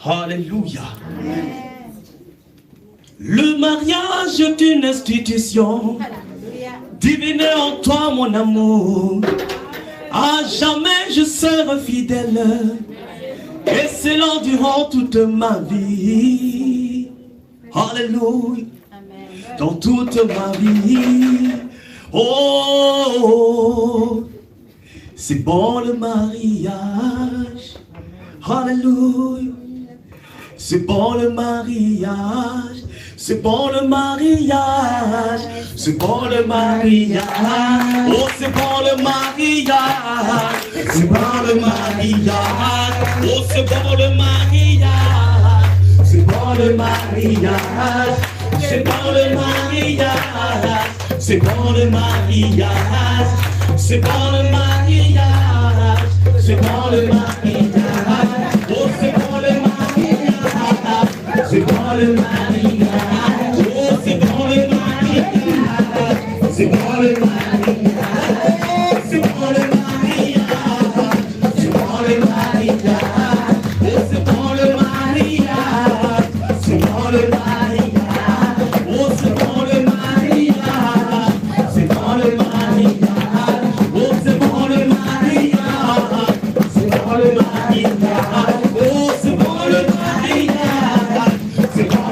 Alléluia. Le mariage est une institution divine en toi, mon amour. À jamais je serai fidèle et c'est là durant toute ma vie. Alléluia. Dans toute ma vie. Oh, c'est bon le mariage. Alléluia. C'est bon le mariage. C'est bon le mariage. C'est bon le mariage. Oh, c'est bon le mariage. C'est bon le mariage. Oh, c'est bon le mariage. C'est bon le mariage. C'est bon le mariage. C'est bon le mariage. C'est bon le mariage. C'est bon le mariage. Oh, c'est bon le mariage. C'est bon le mariage. Oh, c'est bon le mariage. C'est bon le mariage. C'est bon le mariage. C'est bon le mariage. Oh, c'est bon le mariage. C'est bon le mariage. Oh, c'est bon le mariage. C'est bon le mariage. Oh, c'est bon le mariage. C'est bon le mariage. Oh, c'est bon le mariage. C'est bon le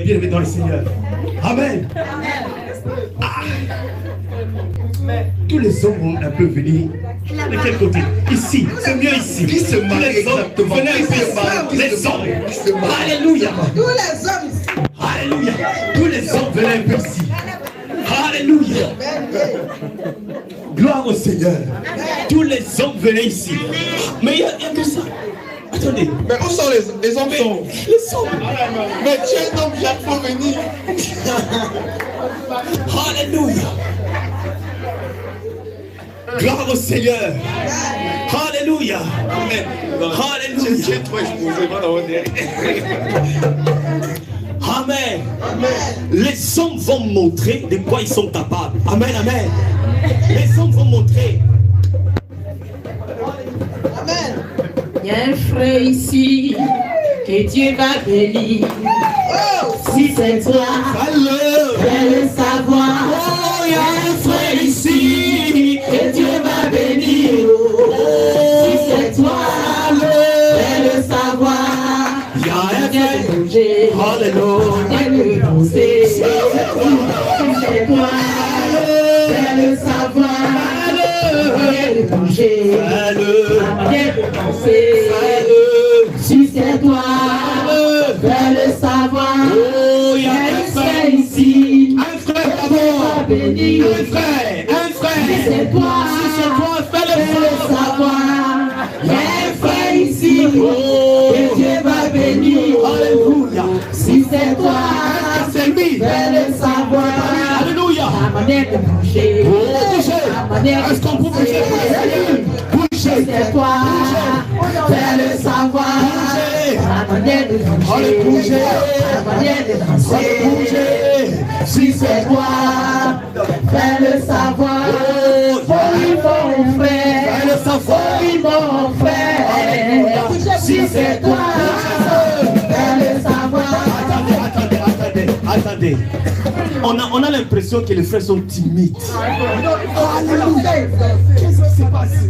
bien-aimés dans le Seigneur. Amen. Ah. Tous les hommes vont un peu venir. De quel côté? Ici, c'est mieux ici. Qui se marie exactement? Venez ici, les hommes. Alléluia. Tous les hommes ici. Alléluia. Tous les hommes venez un peu ici. Alléluia. Gloire au Seigneur. Tous les hommes venaient ici. Mais il y a que ça. Attendez. Mais où sont les hommes? Les hommes. Mais tu es un homme, il faut venir. Alléluia. Gloire au Seigneur. Alléluia. Alléluia. Amen. Les hommes vont montrer de quoi ils sont capables. Amen, amen. Les hommes vont montrer. Amen. Il y a un frère ici que Dieu va bénir. Oh. Si c'est toi, fais le savoir. Oh, il y a un frère ici que Dieu va bénir. Si c'est toi, fais le savoir. Il y a un frère. Alléluia. Viens le danser. Si c'est toi, fais le savoir. Viens le manger. Viens le danser. Si c'est toi, fais le savoir. Oh, il y a un frère ici. Un frère d'abord. Béni. Un frère. Si c'est toi, fais le manière Est-ce qu'on peut bouger? Bouger. C'est toi, fais le savoir. La manière de Allez, bouger. La manière de Allez, bouger. Si c'est toi, fais le savoir. Oui, mon frère. Fais le savoir. Oui, mon frère. Si c'est toi, fais le savoir. Attendez. On a l'impression que les frères sont timides. Alléluia. Qu'est-ce qui s'est passé?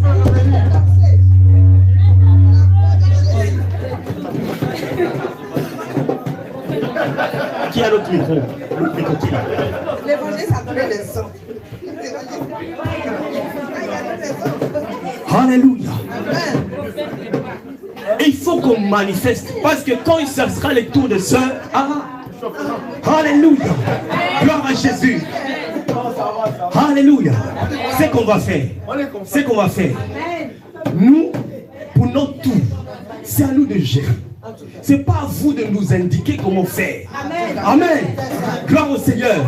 Qui a l'autre micro? L'autre micro qui est là? L'évangile, ça donne des sons. Alléluia. Amen. Et il faut qu'on manifeste. Parce que quand il sera le tour de sœur, Alléluia. Gloire à Jésus. Alléluia. C'est qu'on va faire. C'est qu'on va faire. Nous, pour notre tour, c'est à nous de gérer. C'est pas à vous de nous indiquer comment faire. Amen. Gloire au Seigneur.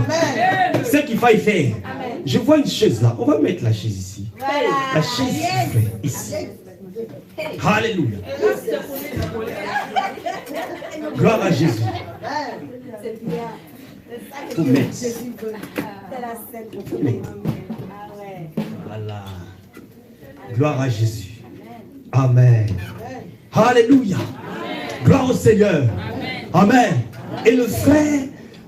C'est qu'il faille faire. Je vois une chaise là. On va mettre la chaise ici. La chaise ici. Alléluia. Gloire à Jésus. Faut mettre. Voilà. Gloire à Jésus. Amen. Alléluia. Gloire au Seigneur. Amen. Et le frère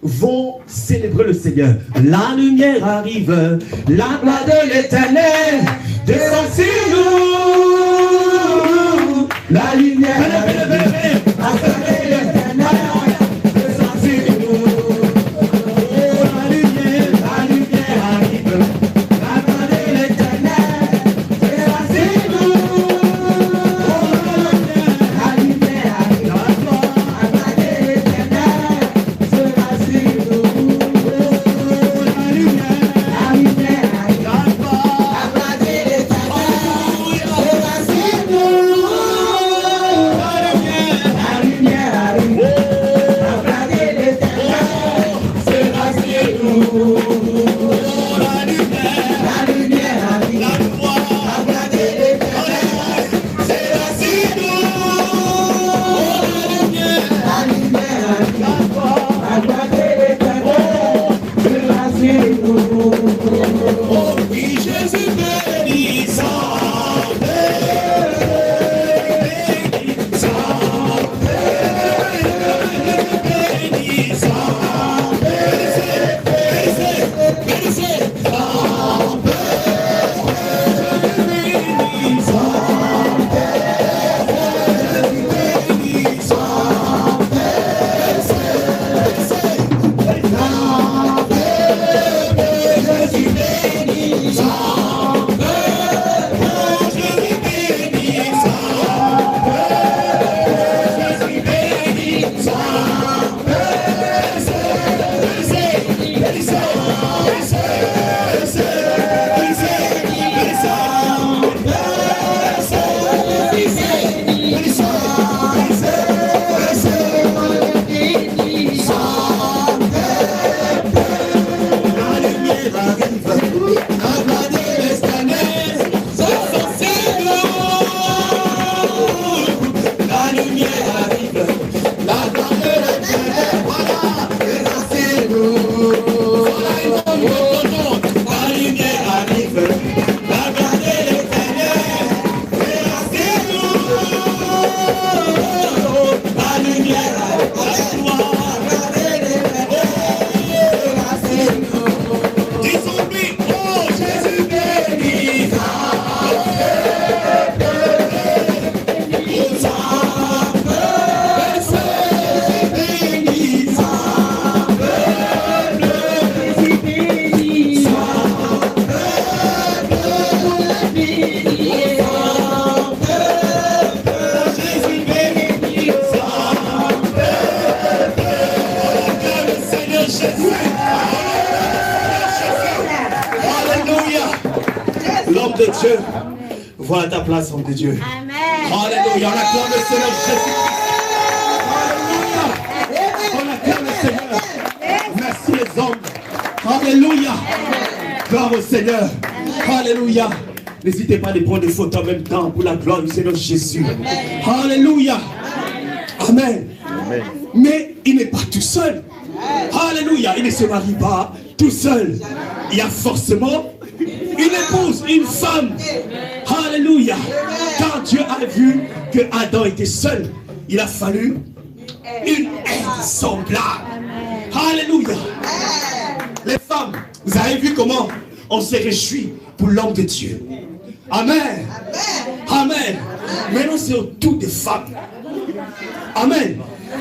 vont célébrer le Seigneur. La lumière arrive, la gloire de l'Éternel descend sur nous. La lumière arrive, la gloire de l'Éternel descend sur nous. Oh, la lumière arrive, la gloire de l'Éternel descend sur nous. La lumière arrive, la gloire de l'Éternel sera sur nous. La lumière arrive, la gloire de l'Éternel sera sur nous. La lumière arrive, la gloire de l'Éternel sera sur nous. La lumière arrive, la gloire de l'Éternel sera sur nous. La lumière arrive, la gloire de l'Éternel sera sur nous. Oh oui, Jésus béni, L'homme de Dieu, voilà ta place, homme de Dieu. Amen. Alléluia, on acclame le Seigneur Jésus-Christ. Alléluia, on acclame le Seigneur. Merci les hommes. Alléluia, gloire au Seigneur. Alléluia. N'hésitez pas à les prendre des photos en même temps pour la gloire du Seigneur Jésus. Alléluia. Amen. Mais il n'est pas tout seul. Alléluia. Il ne se marie pas tout seul. Il y a forcément une épouse, une femme. Alléluia. Quand Dieu a vu que Adam était seul, il a fallu une aide semblable. Alléluia. Les femmes, vous avez vu comment on s'est réjoui pour l'homme de Dieu. Amen. Amen. Maintenant, c'est au tour des femmes. Amen.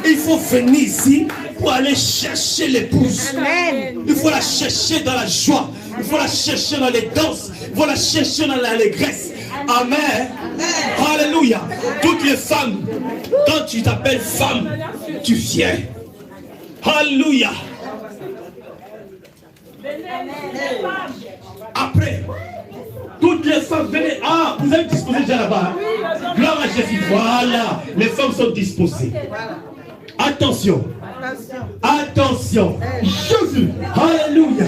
Il faut venir ici pour aller chercher l'épouse. Il faut la chercher dans la joie. Il faut la chercher dans les danses. Il faut la chercher dans l'allégresse. Amen. Alléluia. Toutes les femmes, quand tu t'appelles femme, tu viens. Alléluia. Après, toutes les femmes, venez. Ah, vous êtes disposés déjà là-bas. Hein? Gloire à Jésus. Voilà. Les femmes sont disposées. Attention. Attention. Jésus. Alléluia.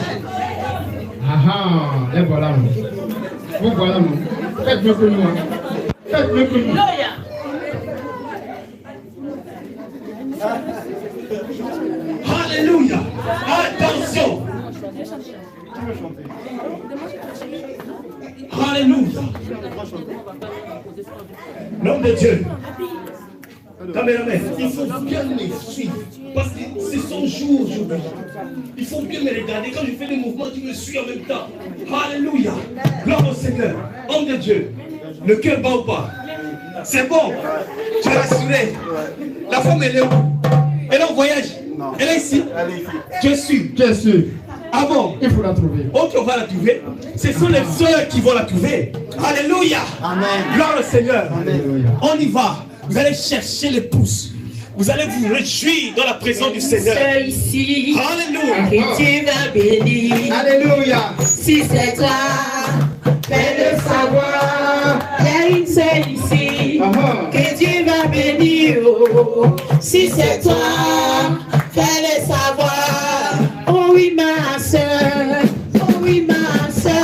Ah, les voilà. Vous voilà. Faites mieux que moi. Faites mieux que moi. Alléluia. Attention. Alléluia. L'homme de Dieu. Caméraman, il faut bien me suivre. Parce que c'est son jour aujourd'hui. Il faut bien me regarder. Quand je fais des mouvements, tu me suis en même temps. Alléluia. Gloire au Seigneur. Homme de Dieu. Le cœur bat ou pas? C'est bon. Tu es rassuré. La femme, elle est où? Elle est en voyage? Non. Elle est ici? Elle est ici. Je suis. Je suis. Ah bon? Il faut la trouver. Ok, on va la trouver. Ce sont les sœurs qui vont la trouver. Alléluia. Amen. Gloire au Seigneur. Alléluia. On y va. Vous allez chercher l'épouse. Vous allez vous réjouir dans la présence du Seigneur. Ici, Alléluia. et tu vas bénir. Alléluia. Si c'est toi, fais-le savoir. Il y a une seule ici que Dieu va bénir. Oh. Si c'est toi, fais-le savoir. Oh oui, ma soeur. Oh oui, ma soeur.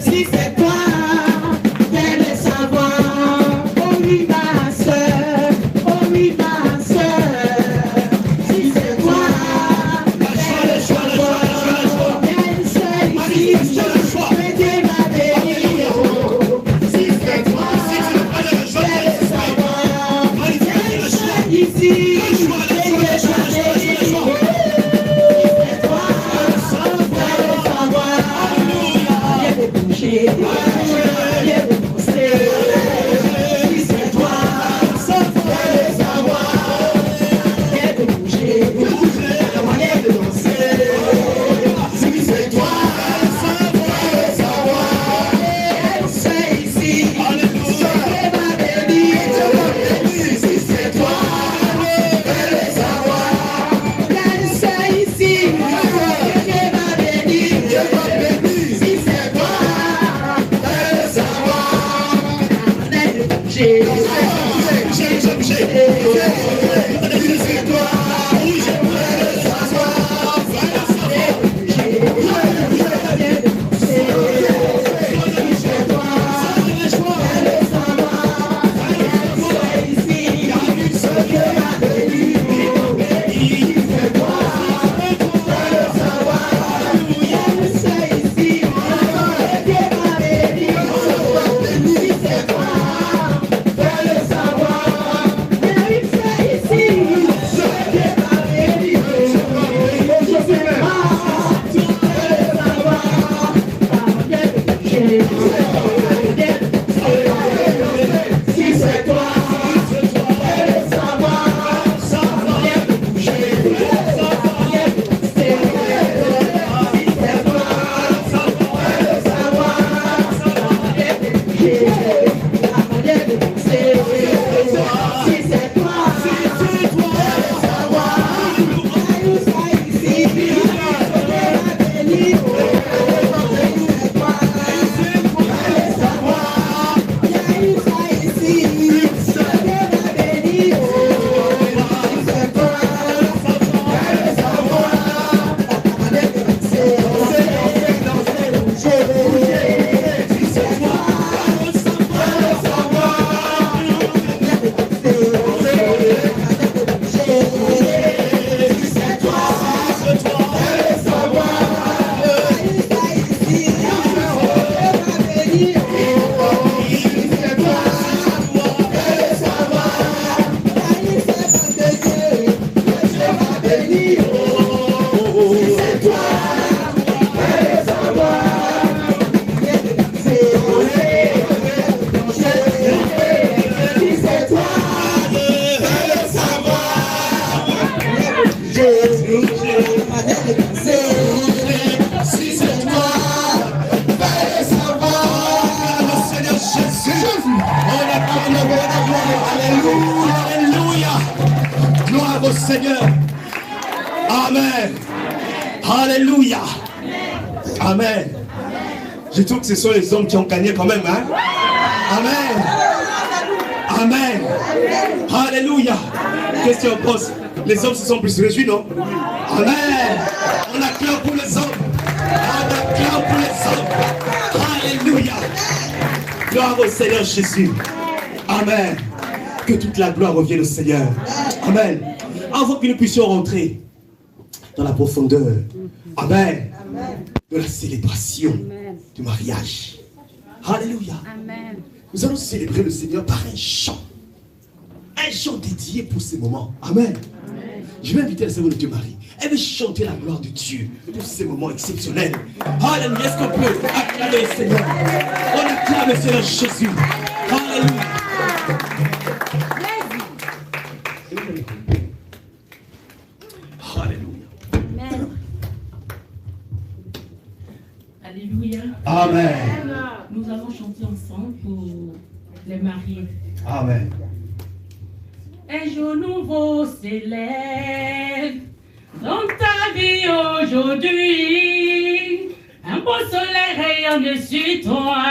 Si c'est toi, fais-le savoir. Oh oui, ma soeur. Oh oui, ma soeur. Si c'est toi, fais-le savoir. Il y a une seule ici que Dieu va bénir. Si c'est toi, fais-le savoir. Il y a une seule ici que Dieu va bénir. Hey, On acclame la gloire. Alléluia. Alléluia. Gloire au Seigneur. Amen. Alléluia. Amen. Je trouve que ce sont les hommes qui ont gagné quand même. Hein? Amen. Amen. Alléluia. Qu'est-ce que tu en penses? Les hommes se sont plus réjouis, non? Amen. On acclame pour les hommes. On acclame pour les hommes. Alléluia. Gloire au Seigneur Jésus. Amen. Que toute la gloire revienne au Seigneur. Amen. Avant que nous puissions rentrer dans la profondeur. Amen. De la célébration du mariage. Alléluia. Amen. Nous allons célébrer le Seigneur par un chant. Un chant dédié pour ces moments. Amen. Je vais inviter la Seigneur de Dieu Marie. Elle veut chanter la gloire de Dieu pour ces moments exceptionnels. Alléluia. Est-ce qu'on peut acclamer le Seigneur? On acclame le Seigneur Jésus. Alléluia. Alléluia. Amen. Nous allons chanter ensemble pour les mariés. Amen. Un jour nouveau s'élève dans ta vie aujourd'hui. Un beau soleil rayonne sur toi.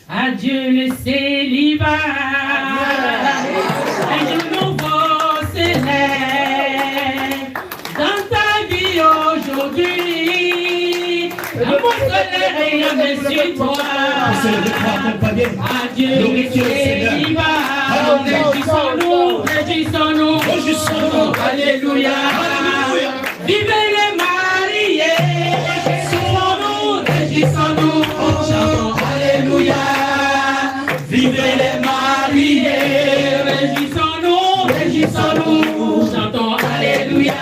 Adieu le célibat. Un jour nouveau s'élève dans ta vie aujourd'hui. Un beau soleil rayonne sur toi. Adieu le célibat. Réjouissons-nous, réjouissons-nous, réjouissons-nous. Alléluia. Vive les mariés. Réjouissons-nous, réjouissons-nous. Chantons Alléluia. Vive les mariés. Réjouissons-nous, réjouissons-nous. Chantons Alléluia.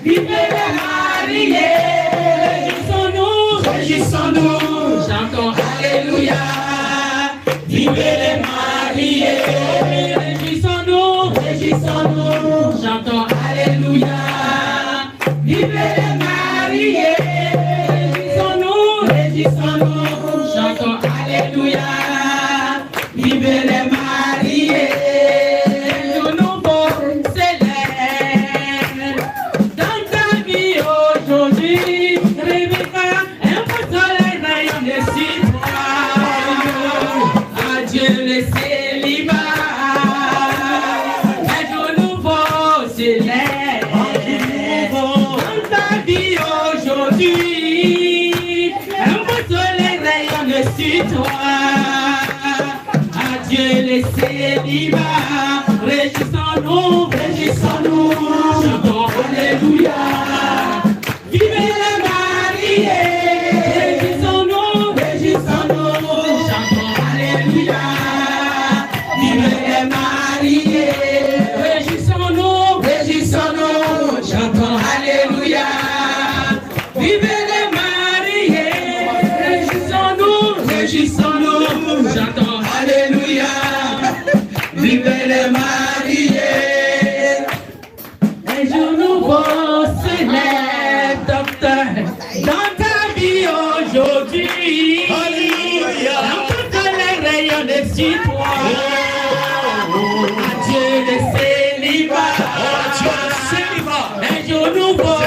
Vive les mariés. Réjouissons-nous, réjouissons-nous. Chantons Alléluia. Vive les mariés. Réjouissons-nous, réjouissons-nous. Chantons Alléluia. Vive les mariés. Réjouissons-nous, réjouissons-nous. Chantons Alléluia. Vive les mariés. Le nouveau célèbre dans ta vie aujourd'hui. Rebecca, un beau soleil rayonne sur toi. Adieu le célibat. Un jour nouveau s'élève dans ta vie aujourd'hui. Un beau soleil rayonne sur toi. Adieu le célibat. Réjouissons-nous, réjouissons-nous. Chantons Alléluia. Vive les mariés. Réjouissons-nous, réjouissons-nous. Chantons Alléluia. Vive les mariés. Réjouissons-nous, réjouissons-nous. Chantons Alléluia. Vive les mariés. Réjouissons-nous, réjouissons-nous. Chantons Alléluia. Vive les mariés. Un jour nouveau s'élève, docteur, dans ta vie aujourd'hui. Alléluia. Un beau soleil rayonne sur toi. Adieu le célibat. Adieu le célibat. Un jour nouveau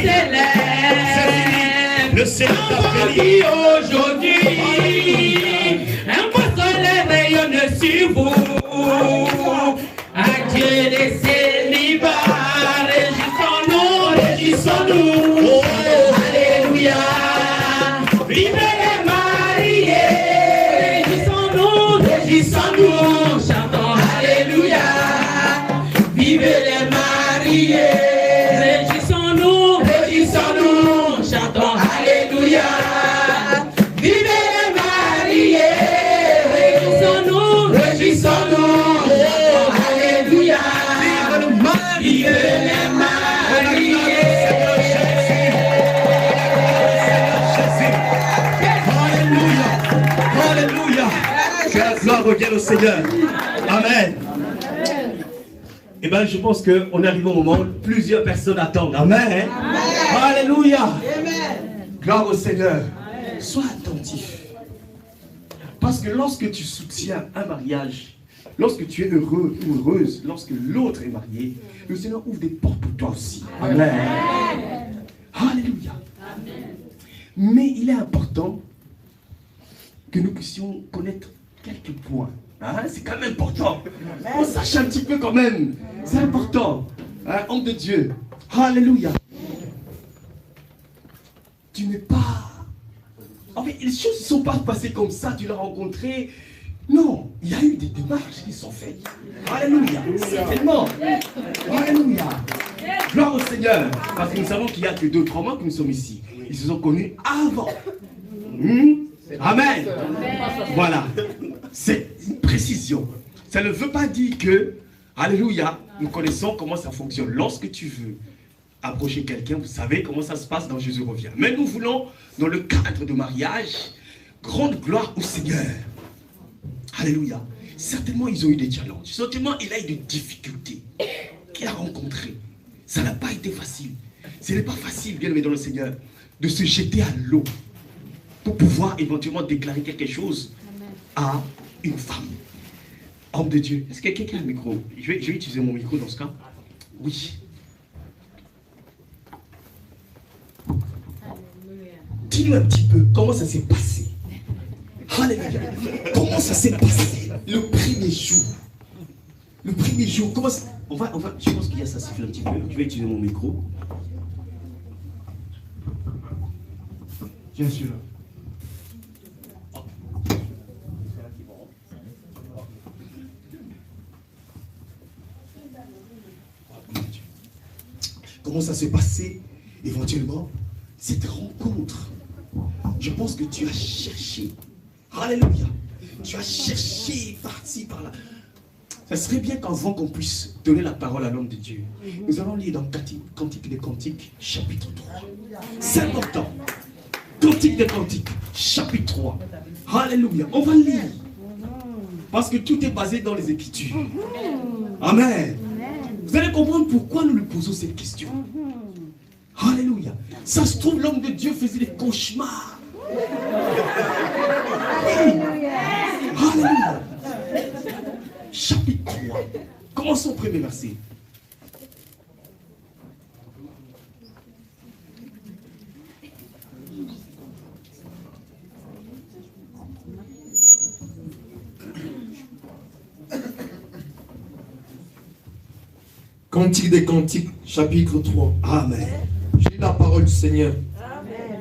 s'élève. Le Seigneur Dans ta vie aujourd'hui. Un beau soleil rayonne sur vous. Adieu les célibats. Réjouissons-nous, réjouissons-nous. Alléluia. Vive les mariés. Réjouissons-nous, réjouissons-nous. Chantons Alléluia. Vive les mariés. Réjouissons-nous, réjouissons-nous. Chantons Alléluia. Vive les mariés. Réjouissons-nous, réjouissons-nous. Alléluia. Vive les mariés. Alléluia. Alléluia. Que la gloire revienne au Seigneur. Amen. Eh bien, je pense qu'on arrive au moment où plusieurs personnes attendent. Amen. Alléluia. Gloire au Seigneur. Sois attentif. Parce que lorsque tu soutiens un mariage, lorsque tu es heureux ou heureuse, lorsque l'autre est marié, le Seigneur ouvre des portes pour toi aussi. Amen. Alléluia. Mais il est important que nous puissions connaître quelques points. Hein? C'est quand même important. On sache un petit peu quand même. C'est important. Hein? Homme de Dieu. Alléluia. Tu n'es pas... En fait, les choses ne sont pas passées comme ça, tu l'as rencontré. Non, il y a eu des démarches qui sont faites. Alléluia. Certainement. Alléluia. Gloire au Seigneur. Parce que nous savons qu'il n'y a que 2-3 mois que nous sommes ici. Ils se sont connus avant. Amen. Voilà. C'est une précision. Ça ne veut pas dire que, alléluia, nous connaissons comment ça fonctionne. Lorsque tu veux approcher quelqu'un, vous savez comment ça se passe dans Jésus revient. Mais nous voulons, dans le cadre de mariage, grande gloire au Seigneur. Alléluia. Certainement, ils ont eu des challenges. Certainement, il a eu des difficultés qu'il a rencontrées. Ça n'a pas été facile. Ce n'est pas facile, bien aimé dans le Seigneur, de se jeter à l'eau pour pouvoir éventuellement déclarer quelque chose à une femme. Homme de Dieu. Est-ce que quelqu'un a un micro? Je vais utiliser mon micro dans ce cas. Oui. Dis-nous un petit peu comment ça s'est passé. Alléluia. Comment ça s'est passé le premier jour? Le premier jour, comment ça... On va, je pense qu'il y a ça siffle un petit peu. Je vais utiliser mon micro. Bien sûr. Comment ça s'est passé éventuellement cette rencontre? Je pense que tu as cherché. Alléluia. Tu as cherché par-ci, par-là. Ça serait bien qu'avant qu'on puisse donner la parole à l'homme de Dieu, nous allons lire dans Cantique des Cantiques, chapitre 3. C'est important. Cantique des Cantiques, chapitre 3. Alléluia. On va lire. Parce que tout est basé dans les Écritures. Amen. Vous allez comprendre pourquoi nous lui posons cette question. Alléluia. Ça se trouve, l'homme de Dieu faisait des cauchemars. Alléluia. Chapitre 3. Commençons au premier verset. Cantique des Cantiques, chapitre 3. Amen. J'ai la parole du Seigneur. Amen.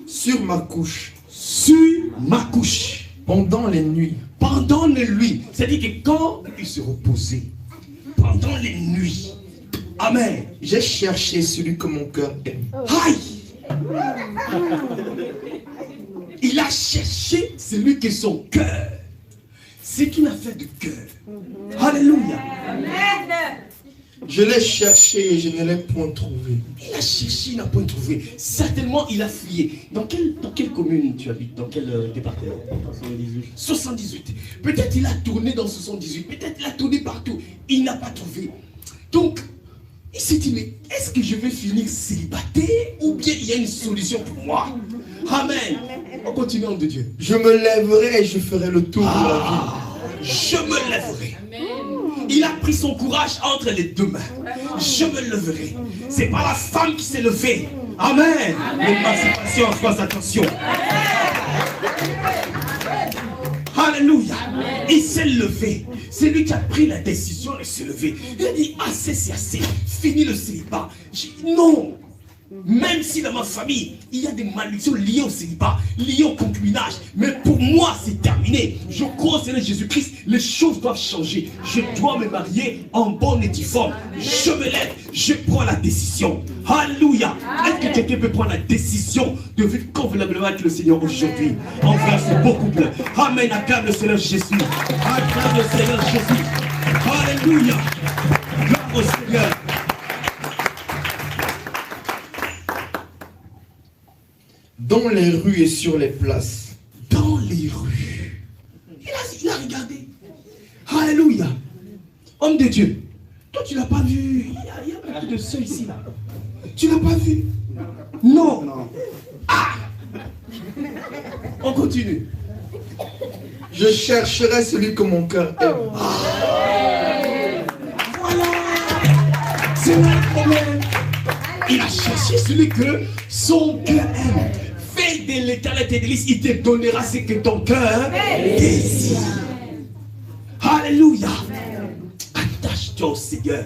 Sur ma couche. Sur ma couche. Pendant les nuits. Pendant les nuits. C'est-à-dire que quand il se reposait, pendant les nuits. Amen. J'ai cherché celui que mon cœur aime. Aïe. Il a cherché celui que son cœur. C'est une affaire de cœur. Alléluia. Je l'ai cherché et je ne l'ai point trouvé. Il a cherché, il n'a point trouvé. Certainement, il a fouillé. Dans quelle commune tu habites? Dans quel département? 78. Peut-être il a tourné dans 78. Peut-être il a tourné partout. Il n'a pas trouvé. Donc, il s'est dit, mais est-ce que je vais finir célibataire ou bien il y a une solution pour moi? Amen. On continue, homme de Dieu. Je me lèverai et je ferai le tour de la ville. Je me lèverai. Il a pris son courage entre les deux mains. Je me leverai. C'est pas la femme qui s'est levée. Amen. L'émancipation en France, attention. Alléluia. Il s'est levé. C'est lui qui a pris la décision de se lever. Il a dit, assez, c'est assez. Fini le célibat. Non. Même si dans ma famille, il y a des malédictions liées au célibat, liées au concubinage, mais pour moi, c'est terminé. Je crois au Seigneur Jésus-Christ, les choses doivent changer. Je dois me marier en bonne et due forme. Je me lève, je prends la décision. Alléluia. Est-ce que quelqu'un peut prendre la décision de vivre convenablement avec le Seigneur aujourd'hui, envers ce beau couple? Amen. Acclame le Seigneur Jésus. Acclame le Seigneur Jésus. Alléluia. Gloire au Seigneur. Dans les rues et sur les places. Dans les rues. Il a regardé. Alléluia. Homme de Dieu. Toi, tu l'as pas vu. Il y a beaucoup de ceux ici, là. Tu l'as pas vu? Non. Ah. On continue. Je chercherai celui que mon cœur aime. Voilà. C'est là le problème. Il a cherché celui que son cœur aime. Fais de l'Éternel tes délices, il te donnera ce que ton cœur désire. Alléluia. Attache-toi au Seigneur.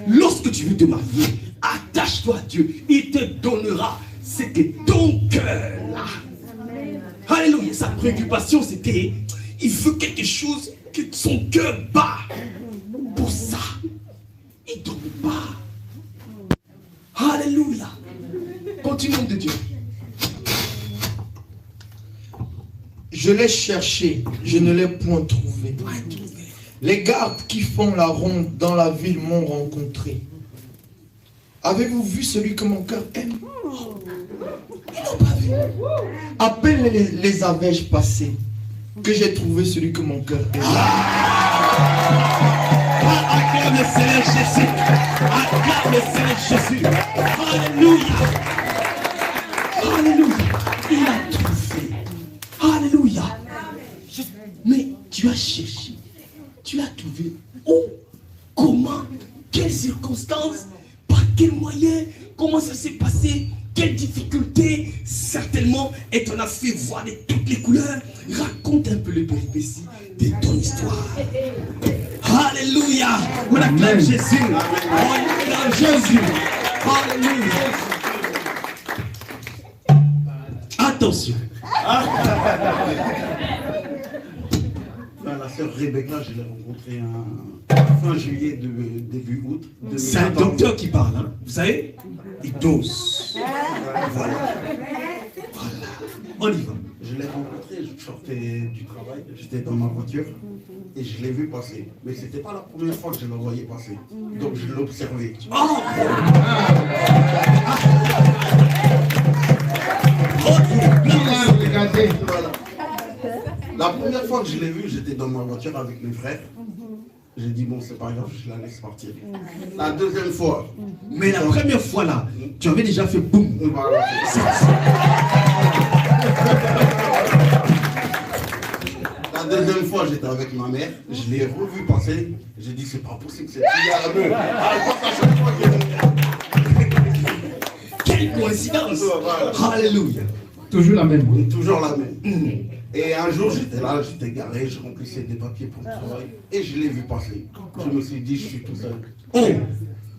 Lorsque tu veux te marier, attache-toi à Dieu. Il te donnera ce que ton cœur a. Alléluia. Sa préoccupation, c'était, il veut quelque chose que son cœur bat. Pour ça, il ne donne pas. Alléluia. Continuons de Dieu. Je l'ai cherché, je ne l'ai point trouvé. Les gardes qui font la ronde dans la ville m'ont rencontré. Avez-vous vu celui que mon cœur aime? Ils n'ont pas vu. À peine les avais-je passés que j'ai trouvé celui que mon cœur aime. Acclame le Seigneur Jésus. Acclame le Seigneur Jésus. Alléluia. Alléluia. Il a trouvé. Alléluia. Mais tu as cherché. Tu l'as trouvé. Où? Comment? Quelles circonstances? Par quels moyens? Comment ça s'est passé? Quelles difficultés? Certainement, et on a fait voir de toutes les couleurs. Raconte un peu les péripéties de ton histoire. Alléluia. On acclame Jésus. On acclame Jésus. Alléluia. Attention. La sœur Rebecca, je l'ai rencontrée fin juillet, début août. C'est un docteur qui parle, hein. Vous savez? Il dose. Voilà. On y va. Je l'ai rencontrée, je sortais du travail, j'étais dans ma voiture et je l'ai vu passer. Mais ce n'était pas la première fois que je la voyais passer. Donc je l'observais. Oh. Voilà. La première fois que je l'ai vu, j'étais dans ma voiture avec mes frères. J'ai dit, bon, c'est pas grave, je la laisse partir. La deuxième fois. Mais la première fois là, tu avais déjà fait boum. Voilà. La deuxième fois, j'étais avec ma mère. Je l'ai revu passer. J'ai dit, c'est pas possible, c'est fille à Quelle coïncidence. Alléluia. Toujours la même. Toujours la même. Et un jour, j'étais là, j'étais garé, je remplissais des papiers pour le travail. Et je l'ai vu passer. Je me suis dit, je suis tout seul. Oh,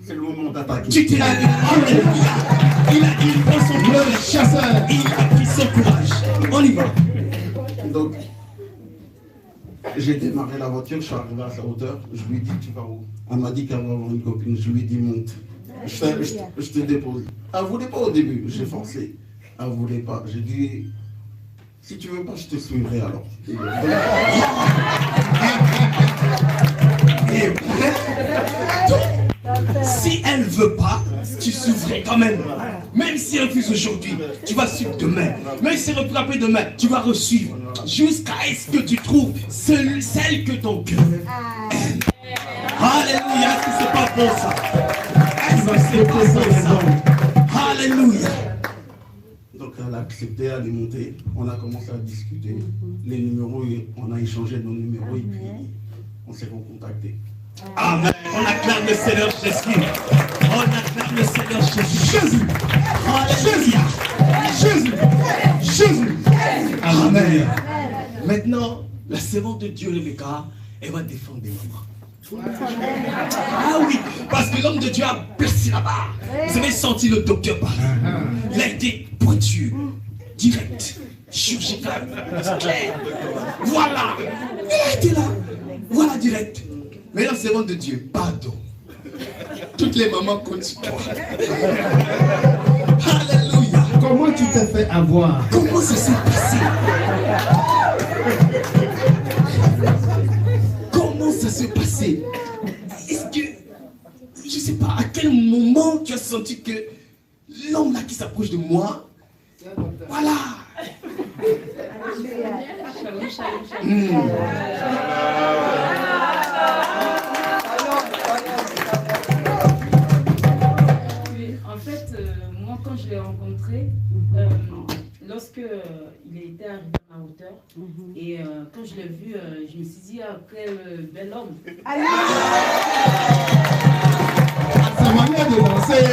c'est le moment d'attaquer. Tu t'es là. Il prend son courage. Chasseur. Il a pris son courage. On y va. Donc, j'ai démarré la voiture, je suis arrivé à sa hauteur. Je lui ai dit, tu vas où? Elle m'a dit qu'elle va avoir une copine. Je lui ai dit, monte. Je te dépose. Elle ne voulait pas au début. J'ai forcé. Elle ne voulait pas. J'ai dit, si tu veux pas, je te suivrai alors. Et si elle veut pas, tu suivrais quand même. Même si elle refuse aujourd'hui, tu vas suivre demain. Même si elle refuse après demain, tu vas resuivre. Jusqu'à ce que tu trouves celle que ton cœur aime. Alléluia, est-ce que c'est pas bon ça? Est-ce que c'est pas bon ça? Alléluia. Donc elle a accepté, elle est montée, on a commencé à discuter. Les numéros, on a échangé nos numéros et puis on s'est recontactés. Amen. On acclame le Seigneur Jésus. On acclame le Seigneur Jésus. Jésus. Alléluia. Jésus. Jésus. Amen. Maintenant, la servante de Dieu, Rebecca, elle va défendre des mamans. Ah oui, parce que l'homme de Dieu a placé là-bas. Vous avez senti le docteur parler. Il a été pointu, direct, chirurgical, clair. Voilà. Il a été là. Voilà, direct. Mais la servante de Dieu, pardon. Toutes les mamans continuent. Alléluia. Comment tu t'es fait avoir? Comment ça s'est passé? Comment ça s'est passé? Est-ce que, je ne sais pas, à quel moment tu as senti que l'homme là qui s'approche de moi, voilà. En fait, moi quand je l'ai rencontré, lorsque il était arrivé à ma hauteur, pasteur. Et quand je l'ai vu, je me suis dit, ah, quel bel homme. Sa manière de danser.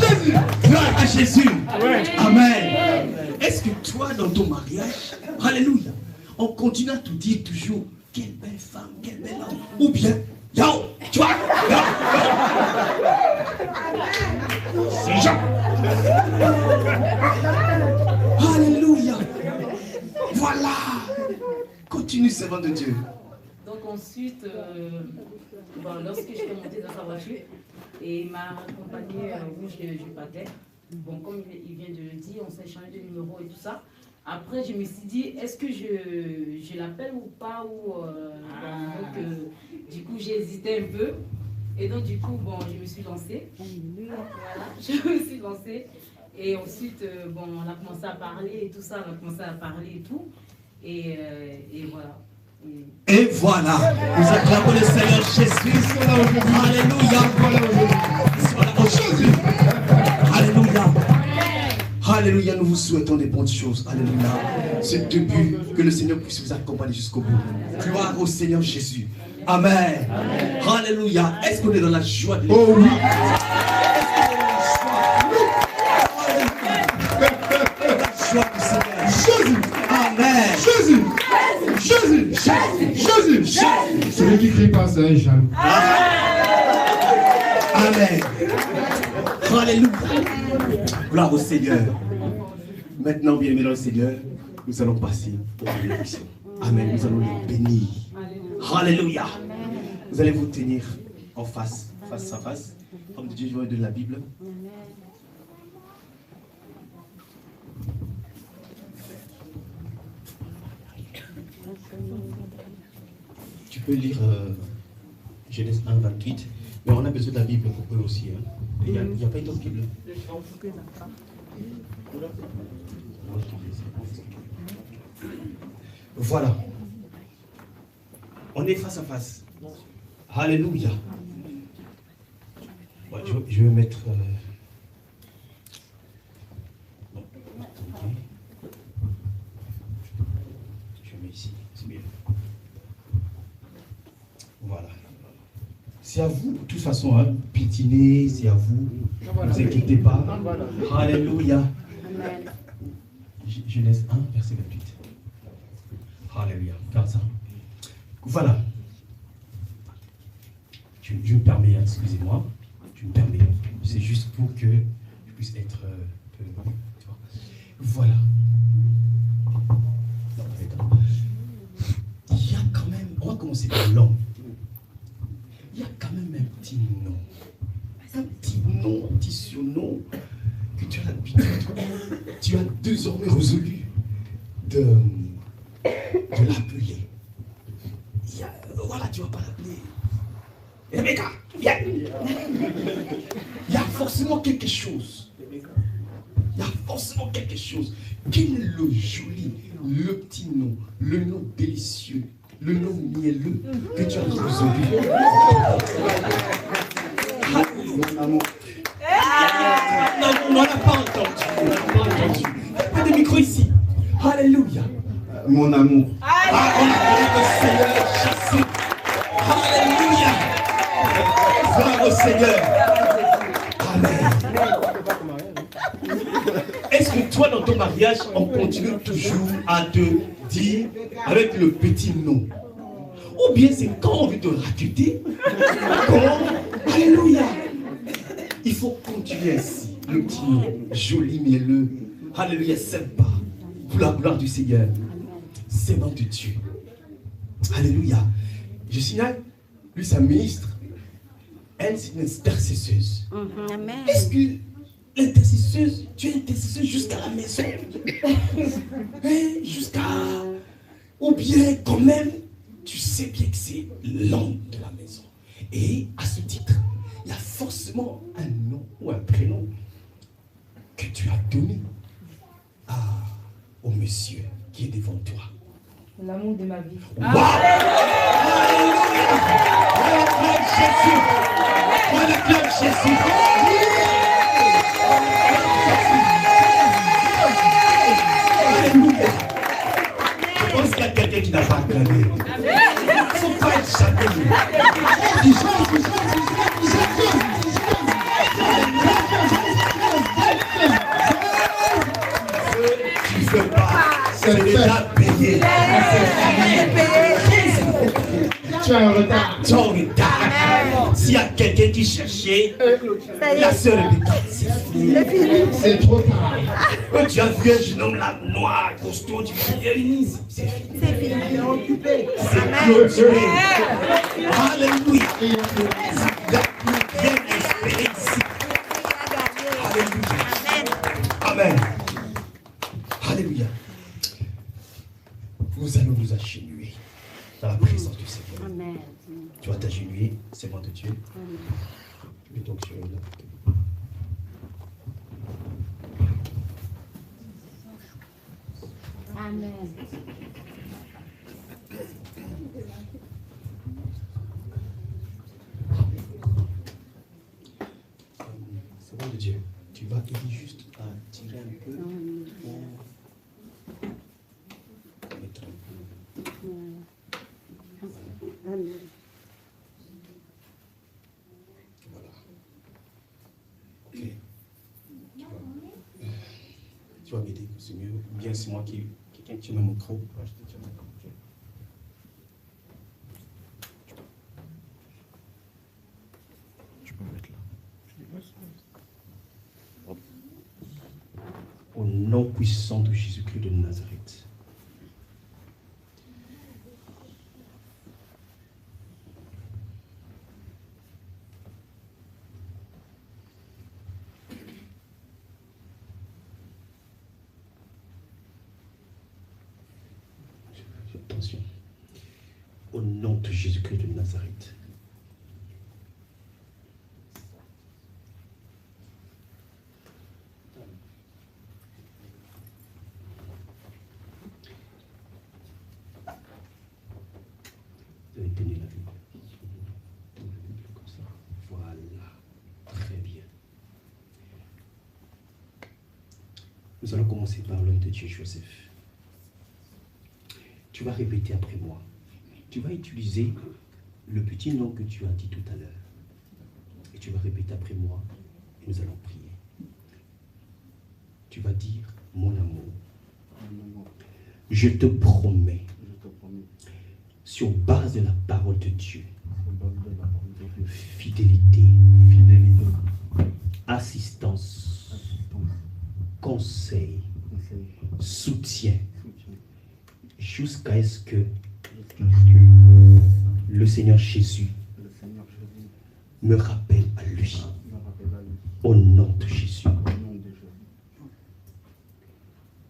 Jésus, gloire à Jésus. Ouais. Amen. Est-ce que toi, dans ton mariage, alléluia, on continue à te dire toujours, quelle belle femme, quel bel homme, ou bien, yo, tu vois, c'est Jean. Alléluia. Voilà. Continue, servant de Dieu. Donc ensuite, bon, lorsque j'étais montée dans sa voiture, et il m'a accompagné où je partais. Bon, comme il vient de le dire, on s'est changé de numéro et tout ça. Après, je me suis dit, est-ce que je l'appelle ou pas du coup, j'ai hésité un peu. Et donc, du coup, bon, je me suis lancée. Voilà, je me suis lancée. Et ensuite, bon, on a commencé à parler et tout ça. On a commencé à parler et tout. Et voilà. Et voilà, nous acclamons le Seigneur Jésus. Alléluia. Jésus. Alléluia. Alléluia, nous vous souhaitons des bonnes choses. Alléluia. C'est début que le Seigneur puisse vous accompagner jusqu'au bout. Gloire au Seigneur Jésus. Amen. Alléluia. Est-ce qu'on est dans la joie de l'Église? Oh oui. La joie du Seigneur. Jésus. Amen. Jésus. Jésus. Jésus. Jésus. Celui qui crie pas, c'est un jaloux. Amen. Alléluia. Gloire au Seigneur. Maintenant, bien-aimés dans le Seigneur, nous allons passer aux bénédictions. Amen. Nous allons les bénir. Alléluia. Vous allez vous tenir en face à face. Comme Dieu, je vais vous donner la Bible. Tu peux lire Genèse 1, 28. Mais on a besoin de la Bible pour eux aussi. Hein. Il n'y a pas une autre Bible. Voilà. On est face à face. Alléluia. Ouais, je vais mettre... Non, attendez. Je mets ici, c'est bien. Voilà. C'est à vous, de toute façon, hein, pitiner, c'est à vous. Ne vous inquiétez pas. Alléluia. Genèse 1, verset 28. Alléluia. Regarde ça. Voilà. Je me permets, hein, excusez-moi. Je me permets. C'est juste pour que je puisse être peu. Tu vois. Voilà. Il y a quand même. On va commencer par l'homme. Il y a quand même un petit nom. Un petit surnom que tu as l'habitude. Tu as désormais résolu de l'appeler. Voilà, tu ne vas pas l'appeler. Rebecca, viens. Il y a forcément quelque chose. Il y a forcément quelque chose. Quel est le joli, le petit nom, le nom délicieux, le nom mielleux que tu as résolu? Mon amour. Non, on n'a pas entendu. On n'a pas entendu. Pas de micro ici. Alléluia. Mon amour. Ah, on a le Seigneur Jésus. Alléluia. Gloire au Seigneur. Amen. Est-ce que toi, dans ton mariage, on continue toujours à te dire avec le petit nom? Ou bien c'est quand on veut te raqueter, alléluia. Il faut continuer ainsi, le petit nom, joli, mielleux, alléluia, sympa, pour la gloire du Seigneur, Seigneur de Dieu. Alléluia. Je signale, lui, sa ministre, elle, c'est une intercesseuse. Est-ce que l'intercesseuse, tu es intercesseuse jusqu'à la maison? Jusqu'à... Ou bien, quand même, tu sais bien que c'est l'homme de la maison. Et à ce titre, il y a forcément un nom ou un prénom que tu as donné au monsieur qui est devant toi. L'amour de ma vie. Wow! Alléluia! Jésus! On acclame Jésus! quelqu'un qui n'a pas acclamé. Il ne faut pas être châtaigné. Tu ne fais pas. C'est déjà payé. Tu as un retard. Tu as un retard. S'il y a quelqu'un qui cherchait la sœur Rebecca, c'est fini. C'est trop tard. Tu as vu un jeune homme là, noir, costaud, tu dis, Élise, c'est fini. C'est fini. Il est occupé. C'est clôturé. Alléluia. Viens espérer ici. Alléluia. Amen. Alléluia. Nous allons nous agenouiller dans la présence du Seigneur. Amen. Tu vas t'agenouiller, c'est moi de Dieu. Et donc je vais là. Amen. C'est bon de Dieu. Tu vas aider juste à tirer un peu pour mettre un peu. Voilà. Ok. Tu vas m'aider, c'est mieux. Ou bien c'est moi qui. Quelqu'un qui tient mon micro. Je te tiens mon micro. Tu peux mettre là. Au nom puissant de Jésus-Christ de Nazareth. Attention. Au nom de Jésus-Christ de Nazareth. Vous allez tenir la Bible. Comme ça. Voilà. Très bien. Nous allons commencer par l'homme de Dieu, Joseph. Tu vas répéter après moi. Tu vas utiliser le petit nom que tu as dit tout à l'heure. Et tu vas répéter après moi. Et nous allons prier. Tu vas dire, mon amour, je te promets, sur base de la parole de Dieu, fidélité, assistance, conseil, soutien, jusqu'à ce que le Seigneur Jésus me rappelle à lui. Au nom de Jésus.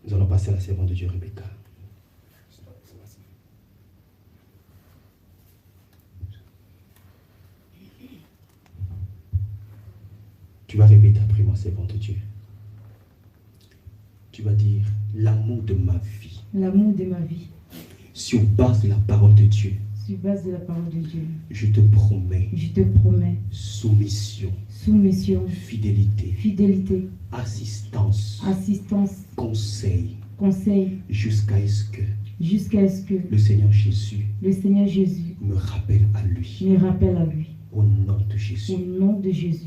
Nous allons passer à la servante de Dieu, Rebecca. Tu vas répéter après moi, servante de Dieu. Tu vas dire l'amour de ma vie. L'amour de ma vie. Sur base de la parole de Dieu. Sur base de la parole de Dieu. Je te promets. Je te promets. Soumission. Soumission. Fidélité. Fidélité. Assistance. Assistance. Conseil. Conseil. Jusqu'à ce que. Jusqu'à ce que. Le Seigneur Jésus. Le Seigneur Jésus. Me rappelle à lui. Me rappelle à lui. Au nom de Jésus. Au nom de Jésus.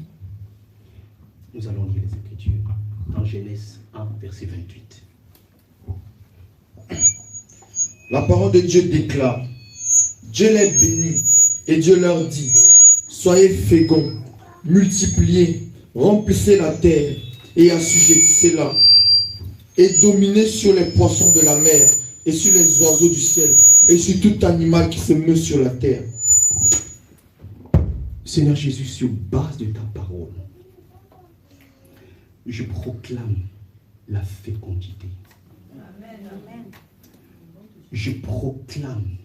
Nous allons lire les Écritures dans Genèse 1, verset 28. La parole de Dieu déclare, Dieu les bénit et Dieu leur dit, soyez féconds, multipliez, remplissez la terre et assujettissez-la et dominez sur les poissons de la mer et sur les oiseaux du ciel et sur tout animal qui se meut sur la terre. Seigneur Jésus, sur base de ta parole, je proclame la fécondité. Amen. Je proclame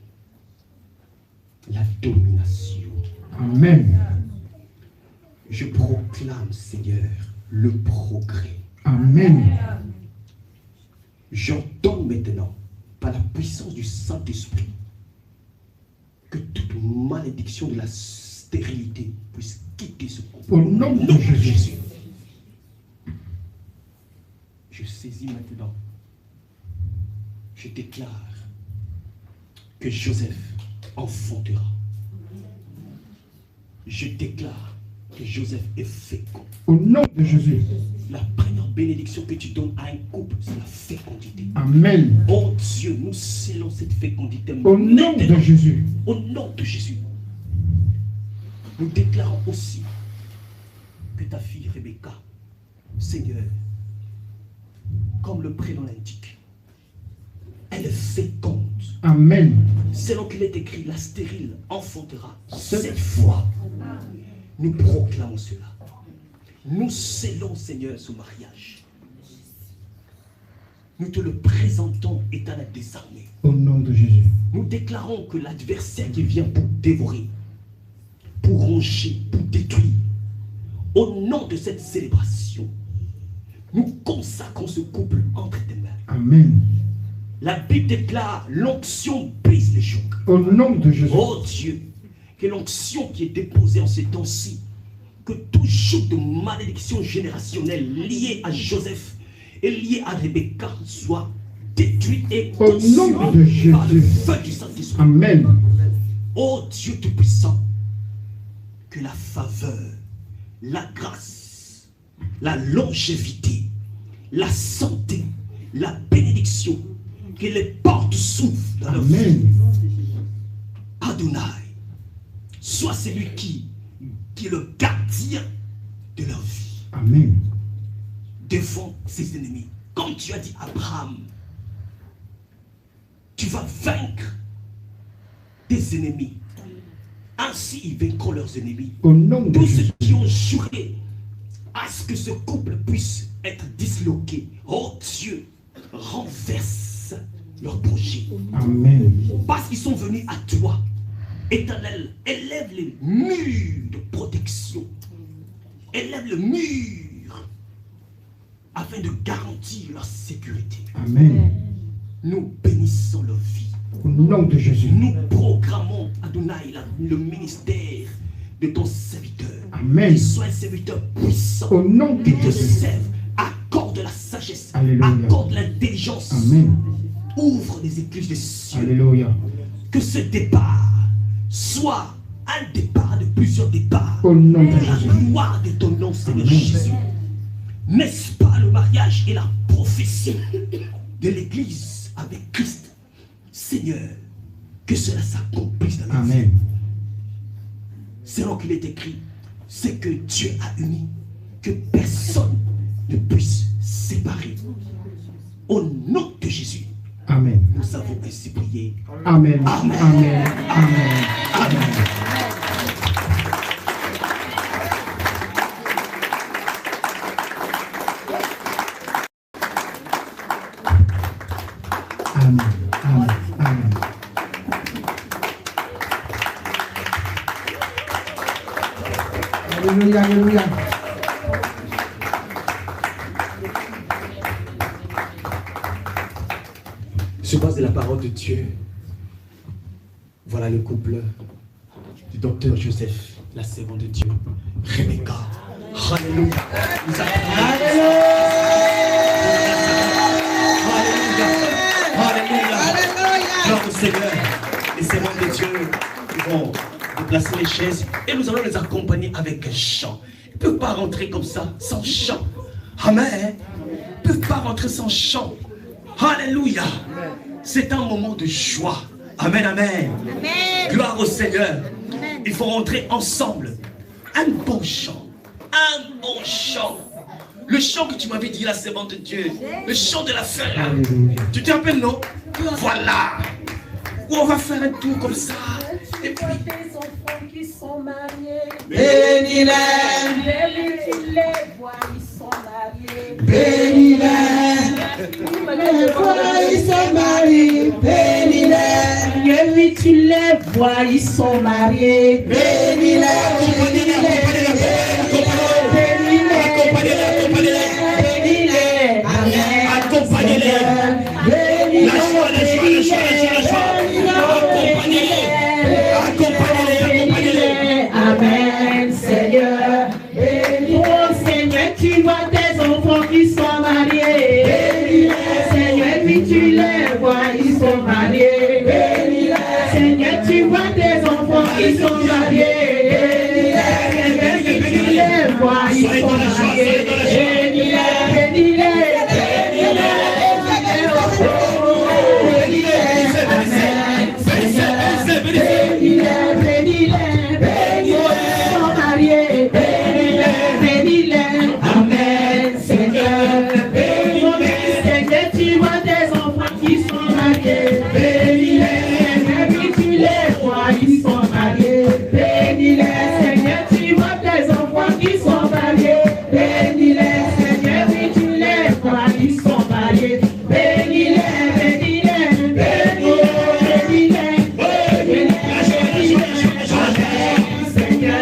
la domination. Amen. Je proclame, Seigneur, le progrès. Amen. J'entends maintenant, par la puissance du Saint-Esprit, que toute malédiction de la stérilité puisse quitter ce couple. Au nom de Jésus. Je saisis maintenant. Je déclare que Joseph enfantera. Je déclare que Joseph est fécond. Au nom de Jésus. La première bénédiction que tu donnes à un couple, c'est la fécondité. Amen. Oh Dieu, nous scellons cette fécondité. Au nom de Jésus. Au nom de Jésus. Nous déclarons aussi que ta fille Rebecca, Seigneur, comme le prénom l'indique, elle est féconde. Amen. Selon qu'il est écrit, la stérile enfantera 7 fois. Nous proclamons cela. Nous scellons, Seigneur, ce mariage. Nous te le présentons, éternel des armées. Au nom de Jésus. Nous déclarons que l'adversaire qui vient pour dévorer, pour ronger, pour détruire, au nom de cette célébration, nous consacrons ce couple entre tes mains. Amen. La Bible déclare, l'onction brise les chocs. Au nom de Jésus. Oh Dieu, que l'onction qui est déposée en ces temps-ci, que tout joug de malédiction générationnelle lié à Joseph et lié à Rebecca soit détruit et consumé par le feu du Saint-Esprit. Amen. Oh Dieu Tout-Puissant, que la faveur, la grâce, la longévité, la santé, la bénédiction, que les portes s'ouvrent dans leur vie. Adonai, soit celui qui est le gardien de leur vie. Amen. Devant ses ennemis. Comme tu as dit à Abraham, tu vas vaincre tes ennemis. Ainsi ils vaincront leurs ennemis. Au nom de tous Jésus. ceux qui ont juré à ce que ce couple puisse être disloqué. Oh Dieu, renverse leur projet. Amen. Parce qu'ils sont venus à toi. Éternel, élève les murs de protection. Élève le mur afin de garantir leur sécurité. Amen. Nous bénissons leur vie. Au nom de Jésus. Nous programmons, Adonai, le ministère de ton serviteur. Amen. Qu'il soit un serviteur puissant. Au nom de qui te Jésus. serve. Accorde la sagesse. Alléluia. Accorde l'intelligence. Amen. Ouvre les écluses des cieux. Alléluia. Que ce départ soit un départ de plusieurs départs. Au nom de la Jésus. gloire de ton nom, Seigneur Amen. Jésus. N'est-ce pas le mariage et la prophétie de l'Église avec Christ? Seigneur, que cela s'accomplisse dans la vie. Amen. Selon qu'il est écrit, c'est que Dieu a uni, que personne ne puisse séparer. Au nom de Jésus, Amen. nous avons ainsi prié. Amen. Amen. Amen. Amen. Amen. Amen. Amen. Amen. Alléluia, alléluia. Sur base de la parole de Dieu, voilà le couple du docteur Joseph, la servante de Dieu, Rebecca. Alléluia. Nous Alléluia. Alléluia. Gloire au Seigneur. Les servantes de Dieu vont déplacer les chaises et nous allons les accompagner avec un chant. Ils ne peuvent pas rentrer comme ça, sans chant. Amen. Ils ne peuvent pas rentrer sans chant. Alléluia. C'est un moment de joie. Amen, amen. Amen. Gloire au Seigneur. Amen. Il faut rentrer ensemble. Un bon chant. Un bon chant. Le chant que tu m'avais dit, la servante de Dieu. Le chant de la fête. Tu te rappelles, non? Voilà. Où on va faire un tour comme ça. Et puis... Des enfants qui sont mariés. Bénis-les. Tu les vois, ils sont mariés. Bénis-les. Les vois, ils sont mariés. Bénis-les. Oui, tu les vois, ils sont mariés. Bénis-les. Bénis-les. Amen. Accompagnez-les. La joie, la joie, la joie, la joie, la joie. Accompagnez-les. Amen, Seigneur. Oh Seigneur, tu vois tes enfants qui sont mariés. Seigneur, oui, tu les vois, ils sont mariés. ils sont mariés. Bénis-les, vois, ils sont mariés. Bénis-les, bénis-les, ils sont mariés. Bénis-les, Seigneur, tu vois tes enfants qui sont mariés. Bénis-les, Seigneur, oui, tu les vois, ils sont mariés. Bénis-les, bénis-les, bénis-les, Seigneur,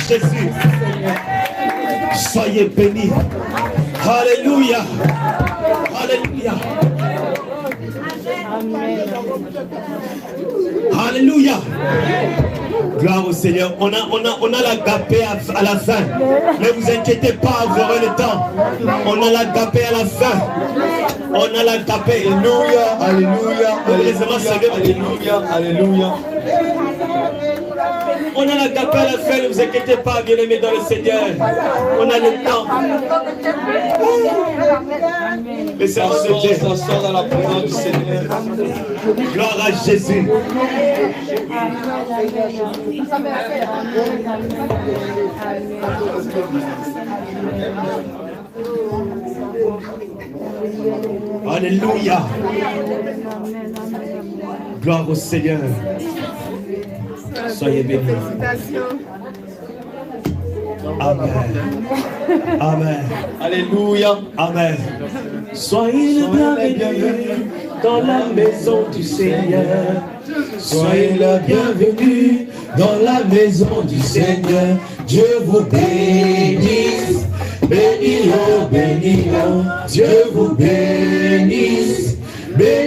Jésus. Soyez bénis. Alléluia. Alléluia. Alléluia. Gloire au Seigneur. On a l'agapé à la fin. Ne vous inquiétez pas, vous aurez le temps. On a l'agapé à la fin. On a l'agapé. Alléluia, alléluia, Alléluia, alléluia. On a l'agapé à la fin, ne vous inquiétez pas, bien-aimés dans le Seigneur. On a le temps. Les services de Dieu. Ça sort dans la présence du Seigneur. Gloire à Jésus. Alléluia. Gloire au Seigneur. Soyez bénis. Amen. Amen. Alléluia. Amen. Soyez le bienvenu dans la maison du Seigneur. Soyez le bienvenu dans la maison du Seigneur. Dieu vous bénisse. Bénis-le, bénis-le. Dieu vous bénisse. Bénis